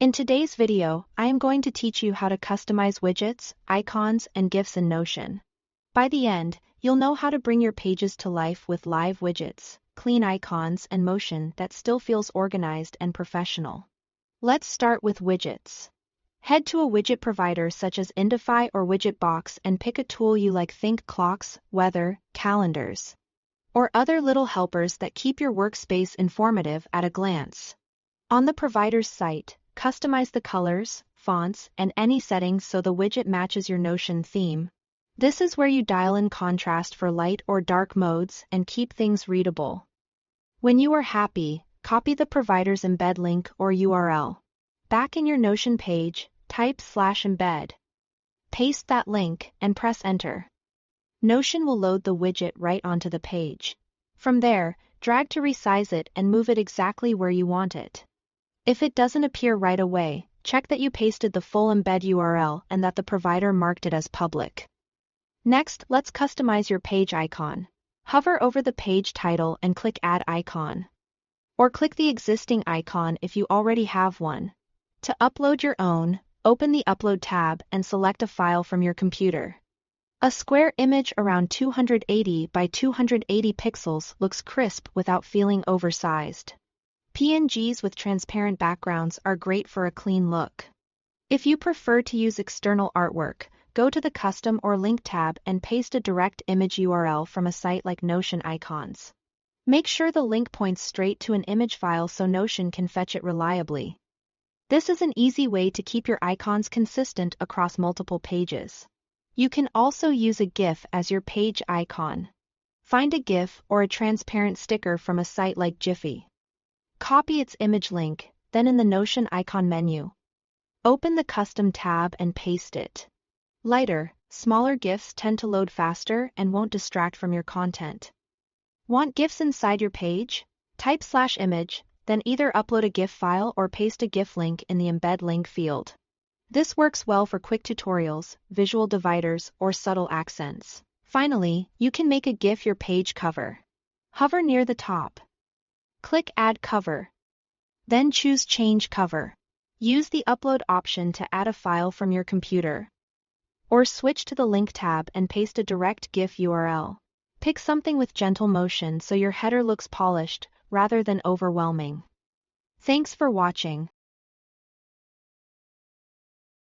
In today's video, I am going to teach you how to customize widgets, icons, and GIFs in Notion. By the end, you'll know how to bring your pages to life with live widgets, clean icons, and motion that still feels organized and professional. Let's start with widgets. Head to a widget provider such as Indify or Widgetbox and pick a tool you like. Think clocks, weather, calendars, or other little helpers that keep your workspace informative at a glance. On the provider's site, customize the colors, fonts, and any settings so the widget matches your Notion theme. This is where you dial in contrast for light or dark modes and keep things readable. When you are happy, copy the provider's embed link or URL. Back in your Notion page, type /embed. Paste that link and press enter. Notion will load the widget right onto the page. From there, drag to resize it and move it exactly where you want it. If it doesn't appear right away, check that you pasted the full embed URL and that the provider marked it as public. Next, let's customize your page icon. Hover over the page title and click Add Icon. Or click the existing icon if you already have one. To upload your own, open the Upload tab and select a file from your computer. A square image around 280 by 280 pixels looks crisp without feeling oversized. PNGs with transparent backgrounds are great for a clean look. If you prefer to use external artwork, go to the Custom or Link tab and paste a direct image URL from a site like Notion Icons. Make sure the link points straight to an image file so Notion can fetch it reliably. This is an easy way to keep your icons consistent across multiple pages. You can also use a GIF as your page icon. Find a GIF or a transparent sticker from a site like Jiffy. Copy its image link, then in the Notion icon menu, open the Custom tab and paste it. Lighter, smaller GIFs tend to load faster and won't distract from your content. Want GIFs inside your page? Type /image, then either upload a GIF file or paste a GIF link in the embed link field. This works well for quick tutorials, visual dividers, or subtle accents. Finally, you can make a GIF your page cover. Hover near the top. Click Add Cover. Then choose Change Cover. Use the Upload option to add a file from your computer. Or switch to the Link tab and paste a direct GIF URL. Pick something with gentle motion so your header looks polished, rather than overwhelming. Thanks for watching.